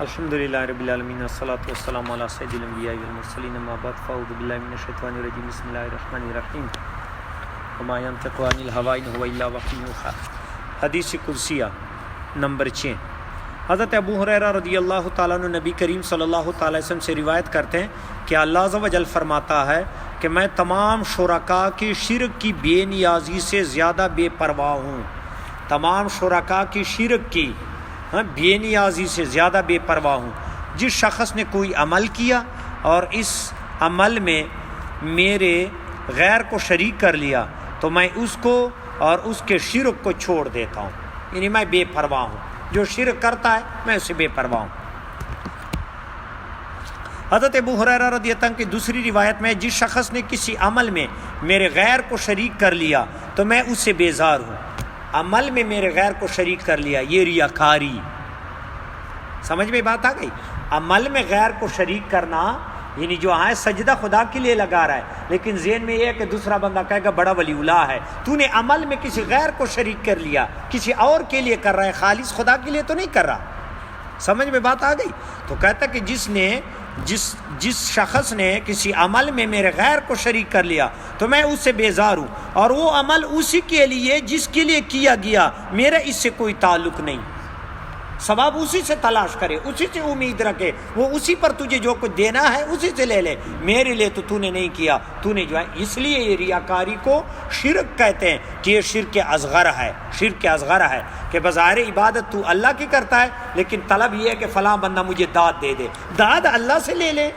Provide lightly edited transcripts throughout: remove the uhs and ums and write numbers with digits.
الحمدللہ رب العالمین والصلاة والسلام علی سید الانبیاء والمرسلین اما بعد فاعوذ باللہ من الشیطان الرجیم بسم اللہ الرحمن الرحیم وما ینطق عن الہوی ان هو الا وحی یوحی۔ حدیث قدسیہ نمبر 6۔ حضرت ابو ہریرہ رضی اللہ تعالیٰ عنہ نبی کریم صلی اللہ تعالیٰ علیہ وسلم سے روایت کرتے ہیں کہ اللہ عز و جل فرماتا ہے کہ میں تمام شرکاء کی شرک کی بے نیازی سے زیادہ بے پرواہ ہوں۔ تمام شرکاء کی شرک کی بے نیازی سے زیادہ بے پرواہ ہوں۔ جس شخص نے کوئی عمل کیا اور اس عمل میں میرے غیر کو شریک کر لیا تو میں اس کو اور اس کے شرک کو چھوڑ دیتا ہوں، یعنی میں بے پرواہ ہوں۔ جو شرک کرتا ہے میں اسے بے پرواہ ہوں۔ حضرت ابو ہریرہ رضی اللہ عنہ کی دوسری روایت میں جس شخص نے کسی عمل میں میرے غیر کو شریک کر لیا تو میں اس سے بیزار ہوں۔ عمل میں میرے غیر کو شریک کر لیا، یہ ریاکاری، سمجھ میں بات آ گئی؟ عمل میں غیر کو شریک کرنا یعنی جو ہے سجدہ خدا کے لیے لگا رہا ہے لیکن ذہن میں یہ ہے کہ دوسرا بندہ کہے گا بڑا ولی اللہ ہے، تو نے عمل میں کسی غیر کو شریک کر لیا، کسی اور کے لیے کر رہا ہے، خالص خدا کے لیے تو نہیں کر رہا۔ سمجھ میں بات آ گئی؟ تو کہتا کہ جس شخص نے کسی عمل میں میرے غیر کو شریک کر لیا تو میں اس سے بیزار ہوں، اور وہ عمل اسی کے لیے جس کے لیے کیا گیا، میرا اس سے کوئی تعلق نہیں۔ ثواب اسی سے تلاش کرے، اسی سے امید رکھے، وہ اسی پر تجھے جو کچھ دینا ہے اسی سے لے لے، میرے لیے تو نے نہیں کیا، تو نے جو ہے۔ اس لیے یہ ریاکاری کو شرک کہتے ہیں کہ یہ شرک اصغر ہے، شرک اصغر ہے کہ بظاہر عبادت تو اللہ کی کرتا ہے لیکن طلب یہ ہے کہ فلاں بندہ مجھے داد دے دے، داد اللہ سے لے لے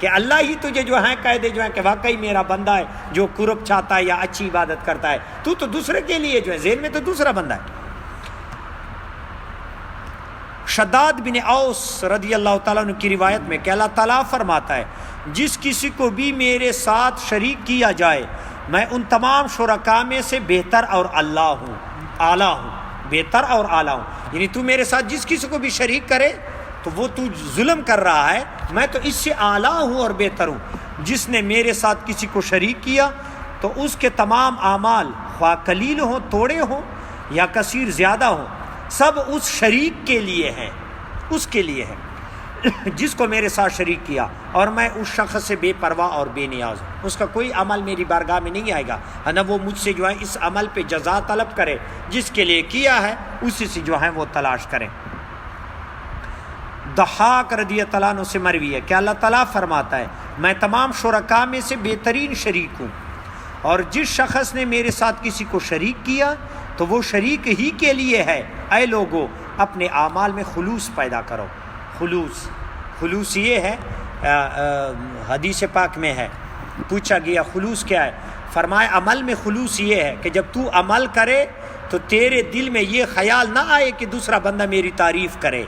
کہ اللہ ہی تجھے جو ہے کہہ دے جو ہے کہ واقعی میرا بندہ ہے جو قرب چاہتا ہے یا اچھی عبادت کرتا ہے، تو دوسرے کے لیے جو ہے ذہن میں تو دوسرا بندہ ہے۔ شداد بن اوس رضی اللہ تعالیٰ عنہ کی روایت میں کہ اللہ تعالیٰ فرماتا ہے جس کسی کو بھی میرے ساتھ شریک کیا جائے میں ان تمام شرکاء میں سے بہتر اور اللہ ہوں، اعلیٰ ہوں، بہتر اور اعلیٰ ہوں۔ یعنی تو میرے ساتھ جس کسی کو بھی شریک کرے تو وہ تو ظلم کر رہا ہے، میں تو اس سے اعلیٰ ہوں اور بہتر ہوں۔ جس نے میرے ساتھ کسی کو شریک کیا تو اس کے تمام اعمال خواہ قلیل ہوں، تھوڑے ہوں یا کثیر زیادہ ہوں، سب اس شریک کے لیے ہیں، اس کے لیے ہے جس کو میرے ساتھ شریک کیا، اور میں اس شخص سے بے پرواہ اور بے نیاز ہوں۔ اس کا کوئی عمل میری بارگاہ میں نہیں آئے گا، نہ وہ مجھ سے جو ہے اس عمل پہ جزا طلب کرے، جس کے لیے کیا ہے اسی سے جو ہے وہ تلاش کریں۔ ضحاک رضی اللہ عنہ سے مروی ہے کہ اللہ تعالیٰ فرماتا ہے میں تمام شرکاء میں سے بہترین شریک ہوں، اور جس شخص نے میرے ساتھ کسی کو شریک کیا تو وہ شریک ہی کے لیے ہے۔ اے لوگو اپنے اعمال میں خلوص پیدا کرو۔ خلوص یہ ہے، حدیث پاک میں ہے، پوچھا گیا خلوص کیا ہے، فرمایا عمل میں خلوص یہ ہے کہ جب تو عمل کرے تو تیرے دل میں یہ خیال نہ آئے کہ دوسرا بندہ میری تعریف کرے۔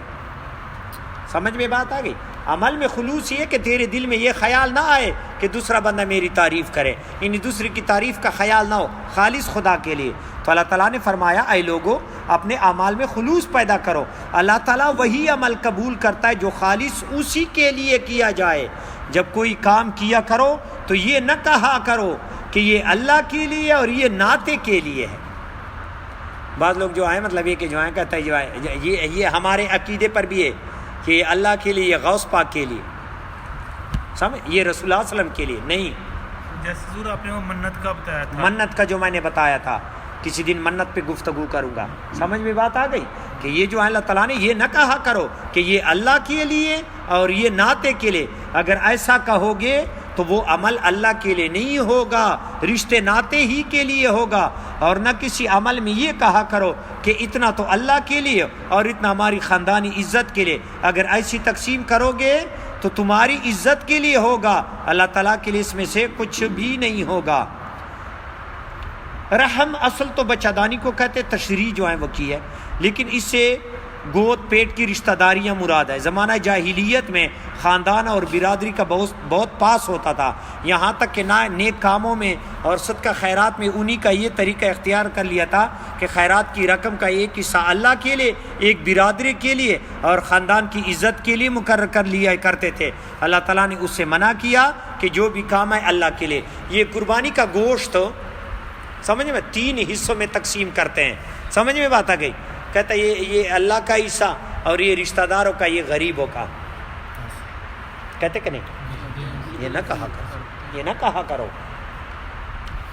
سمجھ میں بات آ گئی؟ عمل میں خلوص یہ کہ تیرے دل میں یہ خیال نہ آئے کہ دوسرا بندہ میری تعریف کرے، یعنی دوسرے کی تعریف کا خیال نہ ہو، خالص خدا کے لیے۔ تو اللہ تعالیٰ نے فرمایا اے لوگو اپنے اعمال میں خلوص پیدا کرو۔ اللہ تعالیٰ وہی عمل قبول کرتا ہے جو خالص اسی کے لیے کیا جائے۔ جب کوئی کام کیا کرو تو یہ نہ کہا کرو کہ یہ اللہ کے لیے اور یہ ناطے کے لیے ہے۔ بعض لوگ جو ہیں مطلب یہ کہ جو ہیں کہتا ہے جو ہے یہ ہمارے عقیدے پر بھی ہے کہ یہ اللہ کے لیے، یہ غوث پاک کے لیے، سمجھ، یہ رسول اللہ صلی اللہ علیہ وسلم کے لیے نہیں۔ جیسے حضور آپ نے وہ منت کا بتایا تھا، منت کا جو میں نے بتایا تھا، کسی دن منت پہ گفتگو کروں گا، سمجھ میں بات آ گئی؟ کہ یہ جو ہے اللہ تعالیٰ نے یہ نہ کہا کرو کہ یہ اللہ کے لیے اور یہ ناطے کے لیے۔ اگر ایسا کہو گے تو وہ عمل اللہ کے لیے نہیں ہوگا، رشتے ناطے ہی کے لیے ہوگا۔ اور نہ کسی عمل میں یہ کہا کرو کہ اتنا تو اللہ کے لیے اور اتنا ہماری خاندانی عزت کے لیے۔ اگر ایسی تقسیم کرو گے تو تمہاری عزت کے لیے ہوگا، اللہ تعالیٰ کے لیے اس میں سے کچھ بھی نہیں ہوگا۔ رحم اصل تو بچہ دانی کو کہتے، تشریح جو ہے وہ کی ہے، لیکن اس سے گود پیٹ کی رشتہ داریاں مراد ہے۔ زمانہ جاہلیت میں خاندان اور برادری کا بہت پاس ہوتا تھا، یہاں تک کہ نیک کاموں میں اور صدقہ خیرات میں انہی کا یہ طریقہ اختیار کر لیا تھا کہ خیرات کی رقم کا ایک حصہ اللہ کے لیے، ایک برادری کے لیے اور خاندان کی عزت کے لیے مقرر کر لیا کرتے تھے۔ اللہ تعالیٰ نے اس سے منع کیا کہ جو بھی کام ہے اللہ کے لیے۔ یہ قربانی کا گوشت سمجھ میں 3 حصوں میں تقسیم کرتے ہیں، سمجھ میں بات آ گئی؟ کہتا ہے یہ اللہ کا حصہ، اور یہ رشتہ داروں کا، یہ غریبوں کا، کہتے کہ نہیں؟ یہ نہ کہا کرو، یہ نہ کہا کرو،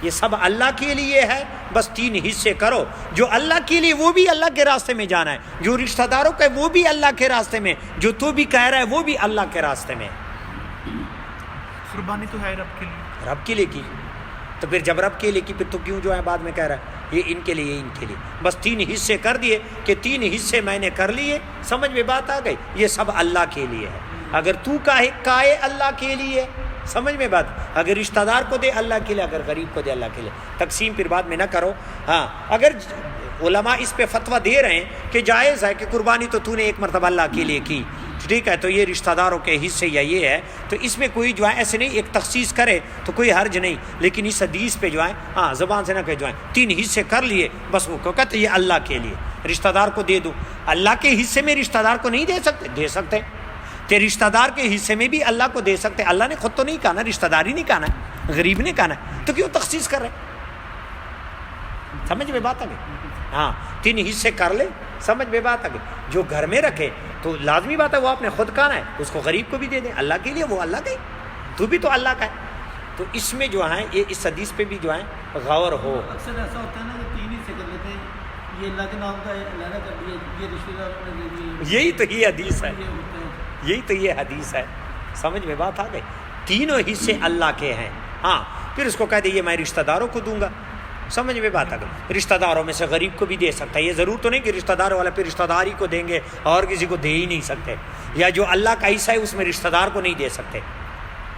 یہ سب اللہ کے لیے ہے، بس 3 حصے کرو۔ جو اللہ کے لیے وہ بھی اللہ کے راستے میں جانا ہے، جو رشتہ داروں کا وہ بھی اللہ کے راستے میں، جو تو بھی کہہ رہا ہے وہ بھی اللہ کے راستے میں۔ قربانی تو ہے رب کے لیے، رب کے لیے کی، تو پھر جب رب کے لیے کی، پھر تو کیوں جو ہے بعد میں کہہ رہا ہے یہ ان کے لیے، ان کے لیے، بس 3 حصے کر دیے کہ 3 حصے میں نے کر لیے، سمجھ میں بات آ گئی؟ یہ سب اللہ کے لیے ہے۔ اگر تو کہے اللہ کے لیے، سمجھ میں بات، اگر رشتہ دار کو دے اللہ کے لیے، اگر غریب کو دے اللہ کے لیے، تقسیم پھر بعد میں نہ کرو۔ ہاں اگر علماء اس پہ فتویٰ دے رہے ہیں کہ جائز ہے کہ قربانی تو نے ایک مرتبہ اللہ کے لیے کی، ٹھیک ہے، تو یہ رشتہ داروں کے حصے یا یہ ہے، تو اس میں کوئی جو ہے ایسے نہیں ایک تخصیص کرے تو کوئی حرج نہیں، لیکن اس حدیث پہ جو ہے ہاں زبان سے نہ کہ جو ہے 3 حصے کر لیے بس، وہ کہتے یہ اللہ کے لیے، رشتہ دار کو دے دو۔ اللہ کے حصے میں رشتہ دار کو نہیں دے سکتے؟ دے سکتے، کہ رشتہ دار کے حصے میں بھی اللہ کو دے سکتے۔ اللہ نے خود تو نہیں کہا نا، رشتہ دار ہی نہیں کہنا ہے، غریب نے کہنا ہے، تو کیوں تخصیص کر رہے؟ سمجھ میں بات آ گئی؟ ہاں 3 حصے کر لے، سمجھ میں بات آ گئی۔ جو گھر میں رکھے تو لازمی بات ہے وہ آپ نے خود کہنا ہے، اس کو غریب کو بھی دے دیں، اللہ کے لیے، وہ اللہ کا ہی، تو بھی تو اللہ کا ہے۔ تو اس میں جو ہے یہ اس حدیث پہ بھی جو ہے غور ہو۔ اکثر ایسا ہوتا ہے نا کہ 3 حصے کر لیتے ہیں، یہ اللہ کے نام کا علیحدہ کر دیا، یہ رشتے داروں نے دے دیے، یہی تو یہ حدیث ہے، یہ ہوتے ہیں۔ یہی تو یہ حدیث ہے، سمجھ میں بات آ گئی؟ 3 حصے اللہ کے ہیں، ہاں پھر اس کو کہہ دے یہ میں رشتہ داروں کو دوں گا، سمجھ میں بات آ گئی؟ رشتہ داروں میں سے غریب کو بھی دے سکتا ہے، یہ ضرور تو نہیں کہ رشتہ دار والا پھر رشتہ دار ہی کو دیں گے اور کسی کو دے ہی نہیں سکتے، یا جو اللہ کا حصہ ہے اس میں رشتہ دار کو نہیں دے سکتے۔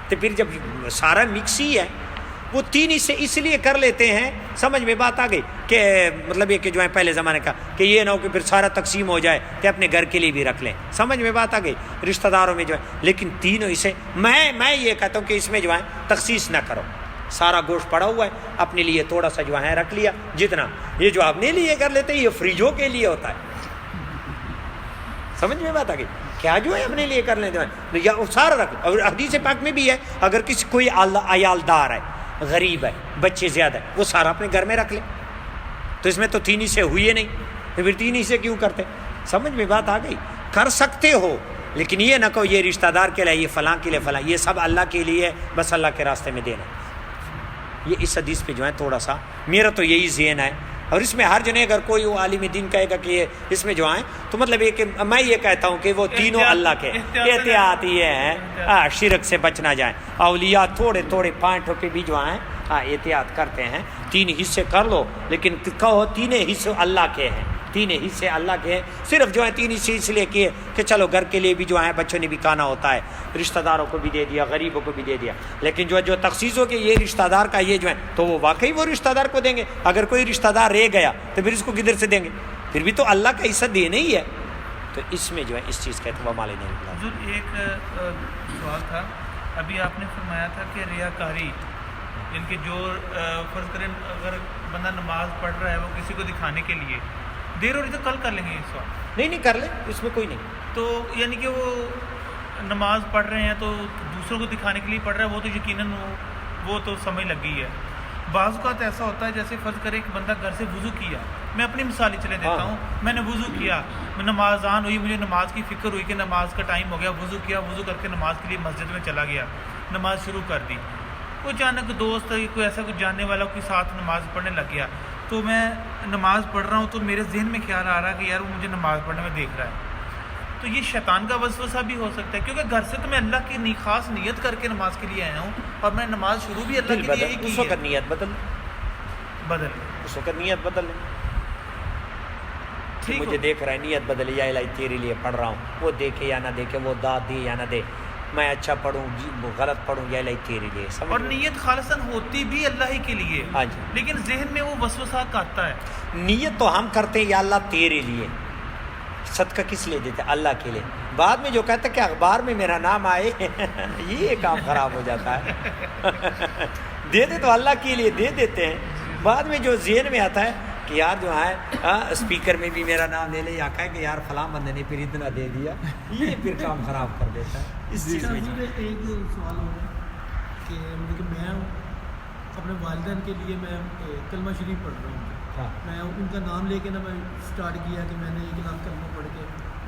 تو پھر جب سارا مکس ہی ہے، وہ 3 حصے اس لیے کر لیتے ہیں، سمجھ میں بات آ گئی؟ کہ مطلب یہ کہ جو ہے پہلے زمانے کا کہ یہ نہ ہو کہ پھر سارا تقسیم ہو جائے کہ اپنے گھر کے لیے بھی رکھ لیں، سمجھ میں بات آ گئی؟ رشتہ داروں میں جو ہے، لیکن 3 حصے میں یہ کہتا ہوں کہ اس میں جو ہے تخصیص نہ کرو، سارا گوشت پڑا ہوا ہے، اپنے لیے تھوڑا سا جو ہے رکھ لیا، جتنا یہ جو اپنے لیے کر لیتے ہیں یہ فریجوں کے لیے ہوتا ہے، سمجھ میں بات آ گئی؟ کیا جو ہے اپنے لیے کر لیتے ہیں یا سارا رکھ۔ اور حدیث پاک میں بھی ہے اگر کسی کوئی عیالدار ہے، غریب ہے، بچے زیادہ ہے، وہ سارا اپنے گھر میں رکھ لے، تو اس میں تو 3 حصے ہوئے نہیں، تو پھر 3 حصے کیوں کرتے؟ سمجھ میں بات آ گئی؟ کر سکتے ہو، لیکن یہ نہ کہو یہ رشتہ دار کے لیے، یہ فلاں کے لیے فلاں، یہ سب اللہ کے لیے ہے، بس اللہ کے راستے میں دینا۔ یہ اس حدیث پہ جو ہے تھوڑا سا میرا تو یہی ذہن ہے، اور اس میں ہر جنے اگر کوئی وہ عالم دین کہے گا کہ یہ اس میں جو ہیں تو مطلب یہ کہ میں یہ کہتا ہوں کہ وہ تینوں اللہ کے احتیاط یہ ہیں، شرک سے بچنا جائیں۔ اولیاء تھوڑے تھوڑے پوائنٹوں پہ بھی جو ہیں احتیاط کرتے ہیں، 3 حصے کر لو، لیکن کہو 3 حصے اللہ کے ہیں، 3 حصے اللہ کے ہیں، صرف جو ہے 3 حصے اس لیے کیے کہ چلو گھر کے لیے بھی جو ہے بچوں نے بھی کھانا ہوتا ہے، رشتہ داروں کو بھی دے دیا، غریبوں کو بھی دے دیا، لیکن جو تخصیص ہو کہ یہ رشتہ دار کا یہ جو ہے تو وہ واقعی وہ رشتہ دار کو دیں گے۔ اگر کوئی رشتہ دار رہ گیا تو پھر اس کو کدھر سے دیں گے؟ پھر بھی تو اللہ کا حصہ دینا ہی ہے۔ تو اس میں جو ہے اس چیز کا اہتمام مالے نہیں ملا۔ حضور ایک سوال تھا، ابھی آپ نے فرمایا تھا کہ ریاکاری، یعنی کہ جو فرض کریں اگر بندہ نماز پڑھ رہا ہے وہ کسی کو دکھانے کے لیے، دیر ہو رہی تو کل کر لیں گے یہ سوال؟ نہیں کر لیں، اس میں کوئی نہیں۔ تو یعنی کہ وہ نماز پڑھ رہے ہیں تو دوسروں کو دکھانے کے لیے پڑھ رہا ہے، وہ تو یقیناً وہ تو سمجھ لگ گئی ہے۔ بعض اوقات ایسا ہوتا ہے جیسے فرض کرے کہ بندہ گھر سے وضو کیا، میں اپنی مثال ہی چلے دیتا ہوں، میں نے وضو کیا، میں نماز آن ہوئی، مجھے نماز کی فکر ہوئی کہ نماز کا ٹائم ہو گیا، وضو کیا، وضو کر کے نماز کے لیے مسجد میں چلا گیا، نماز شروع کر دی، کوئی اچانک دوست کوئی ایسا کوئی جاننے والا کوئی ساتھ نماز پڑھنے لگ گیا، تو میں نماز پڑھ رہا ہوں تو میرے ذہن میں خیال آ رہا ہے کہ یار وہ مجھے نماز پڑھنے میں دیکھ رہا ہے، تو یہ شیطان کا وسوسہ بھی ہو سکتا ہے، کیونکہ گھر سے تو میں اللہ کی خاص نیت کر کے نماز کے لیے آیا ہوں اور میں نماز شروع بھی اللہ کے لیے ہی کی اس وقت نیت بدل اس وقت نیت بدل مجھے دیکھ رہا ہے، نیت بدل یا الہی تیرے لیے پڑھ رہا ہوں، وہ دیکھے یا نہ دیکھے، وہ داد دے یا نہ دے، میں اچھا پڑھوں غلط پڑھوں یا الہی تیرے لیے، اور نیت خالصاً ہوتی بھی اللہ ہی کے لیے، ہاں جی، لیکن ذہن میں وہ وسوسہ آتا ہے۔ نیت تو ہم کرتے ہیں یا اللہ تیرے لیے، صدقہ کس لیے دیتے؟ اللہ کے لیے، بعد میں جو کہتا ہے کہ اخبار میں میرا نام آئے یہ کام خراب ہو جاتا ہے دے دے تو اللہ کے لیے دے دیتے ہیں، بعد میں جو ذہن میں آتا ہے کہ یار جو ہے اسپیکر میں بھی میرا نام لے لے، یا کہے کہ یار فلاں بندے نے پھر اتنا دے دیا، یہ پھر کام خراب کر دیتا ہے اس چیز میں۔ ایک سوال ہو رہا ہے کہ میں اپنے والدین کے لیے میں کلمہ شریف پڑھ رہا ہوں، میں ان کا نام لے کے نا میں اسٹارٹ کیا کہ میں نے 1 لاکھ کلمہ پڑھ کے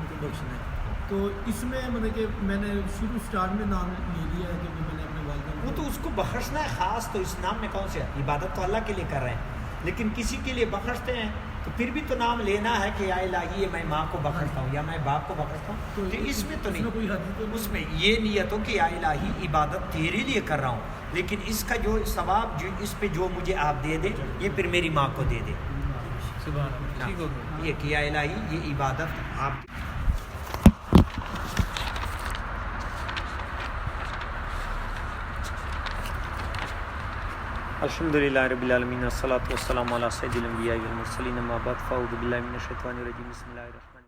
مجھے بخشنا ہے. تو اس میں مطلب کہ میں نے شروع اسٹارٹ میں نام لے لیا ہے کہ میں نے اپنے والدین وہ تو اس کو بخشنا ہے خاص, تو اس نام میں کون سے عبادت تو اللہ کے لیے کر رہے ہیں, لیکن کسی کے لیے بخشتے ہیں تو پھر بھی تو نام لینا ہے کہ یا الہی یہ میں ماں کو بخشتا ہوں یا میں باپ کو بخشتا ہوں. تو اس میں تو نہیں, کوئی حد تو اس میں یہ نیت ہو کہ یا الہی عبادت تیرے لیے کر رہا ہوں, لیکن اس کا جو ثواب جو اس پہ جو مجھے آپ دے دے یہ پھر میری ماں کو دے دے. سبحان اللہ, ٹھیک ہو گیا. یہ کہ یا الہی یہ عبادت آپ الحمدللہ رب العالمین والصلاۃ والسلام علی سید الانبیاء والمرسلین اما بعد فاعوذ باللہ من الشیطان الرجیم بسم اللہ الرحمن